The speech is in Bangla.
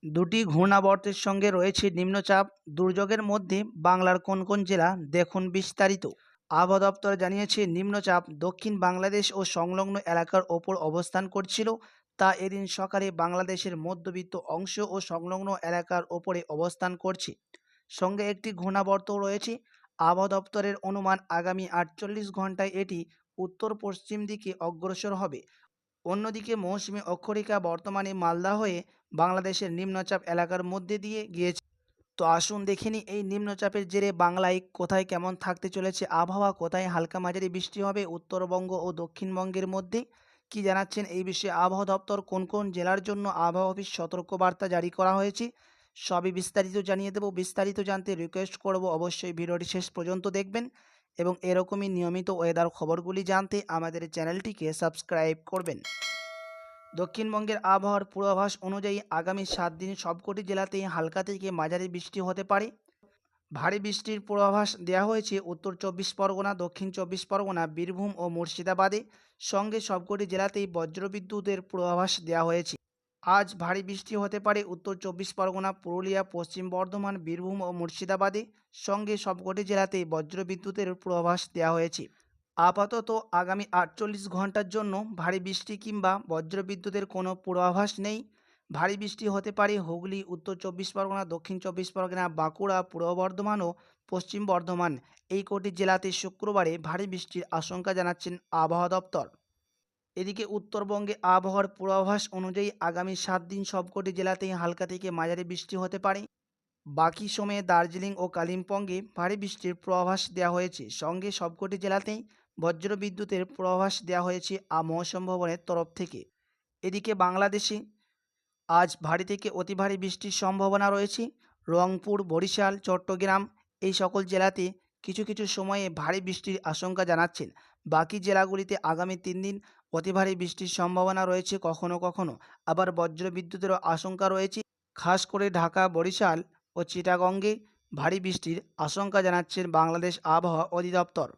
দুটি ঘূর্ণাবর্তের সঙ্গে রয়েছে নিম্নচাপ দুর্যোগের মধ্যে বাংলার কোন কোন জেলা দেখুন বিস্তারিত। আবহাওয়া দপ্তর জানিয়েছে নিম্নচাপ দক্ষিণ বাংলাদেশ ও সংলগ্ন এলাকার ওপর অবস্থান করছিল, তা এদিন সকালে বাংলাদেশের মধ্যবিত্ত অংশ ও সংলগ্ন এলাকার ওপরে অবস্থান করছে। সঙ্গে একটি ঘূর্ণাবর্তও রয়েছে। আবহাওয়া দপ্তরের অনুমান আগামী 48 ঘন্টায় এটি উত্তর পশ্চিম দিকে অগ্রসর হবে। অন্যদিকে মৌসুমী অক্ষরেখা বর্তমানে মালদা হয়ে বাংলাদেশের নিম্নচাপ এলাকার মধ্যে দিয়ে গিয়েছে। তো আসুন দেখে নিই এই নিম্নচাপের জেরে বাংলায় কোথায় কেমন থাকতে চলেছে আবহাওয়া, কোথায় হালকা মাঝারি বৃষ্টি হবে উত্তরবঙ্গ ও দক্ষিণবঙ্গের মধ্যে, কি জানাচ্ছেন এই বিষয়ে আবহাওয়া দপ্তর, কোন কোন জেলার জন্য আবহাওয়া অফিস সতর্কবার্তা জারি করা হয়েছে, সবই বিস্তারিত জানিয়ে দেব। বিস্তারিত জানতে রিকোয়েস্ট করব অবশ্যই ভিডিওটি শেষ পর্যন্ত দেখবেন এবং এরকমই নিয়মিত ওয়েদার খবরগুলি জানতে আমাদের চ্যানেলটিকে সাবস্ক্রাইব করবেন। দক্ষিণবঙ্গের আবহাওয়ার পূর্বাভাস অনুযায়ী আগামী 7 দিন সবকটি জেলাতেই হালকা থেকে মাঝারি বৃষ্টি হতে পারে। ভারী বৃষ্টির পূর্বাভাস দেওয়া হয়েছে উত্তর 24 পরগনা, দক্ষিণ 24 পরগনা, বীরভূম ও মুর্শিদাবাদে। সঙ্গে সবকটি জেলাতেই বজ্রবিদ্যুতের পূর্বাভাস দেওয়া হয়েছে। আজ ভারী বৃষ্টি হতে পারে উত্তর 24 পরগনা, পুরুলিয়া, পশ্চিম বর্ধমান, বীরভূম ও মুর্শিদাবাদে। সঙ্গে সবকটি জেলাতেই বজ্রবিদ্যুতের পূর্বাভাস দেওয়া হয়েছে। আপাতত আগামী 48 ঘন্টার জন্য ভারী বৃষ্টি কিংবা বজ্রবিদ্যুতের কোনো পূর্বাভাস নেই। ভারী বৃষ্টি হতে পারে হুগলি, উত্তর 24 পরগনা, দক্ষিণ 24 পরগনা, বাঁকুড়া, পূর্ব বর্ধমান ও পশ্চিম বর্ধমান, এই কটি জেলাতে শুক্রবারে ভারী বৃষ্টির আশঙ্কা জানাচ্ছেন আবহাওয়া দপ্তর। এদিকে উত্তরবঙ্গে আবহাওয়ার পূর্বাভাস অনুযায়ী আগামী 7 দিন সবকটি জেলাতেই হালকা থেকে মাঝারি বৃষ্টি হতে পারে। বাকি সময়ে দার্জিলিং ও কালিম্পংয়ে ভারী বৃষ্টির পূর্বাভাস দেওয়া হয়েছে। সঙ্গে সবকটি জেলাতেই বজ্রবিদ্যুতের পূর্বাভাস দেওয়া হয়েছে আবহাওয়া ভবনের তরফ থেকে। এদিকে বাংলাদেশে আজ ভারী থেকে অতি ভারী বৃষ্টির সম্ভাবনা রয়েছে। রংপুর, বরিশাল, চট্টগ্রাম এই সকল জেলাতে কিছু কিছু সময়ে ভারী বৃষ্টির আশঙ্কা জানাচ্ছেন। বাকি জেলাগুলিতে আগামী 3 দিন অতি ভারী বৃষ্টির সম্ভাবনা রয়েছে, কখনো কখনো আবার বজ্রবিদ্যুতেরও আশঙ্কা রয়েছে। খাস করে ঢাকা, বরিশাল ও চিটাগংয়ে ভারী বৃষ্টির আশঙ্কা জানাচ্ছেন বাংলাদেশ আবহাওয়া অধিদপ্তর।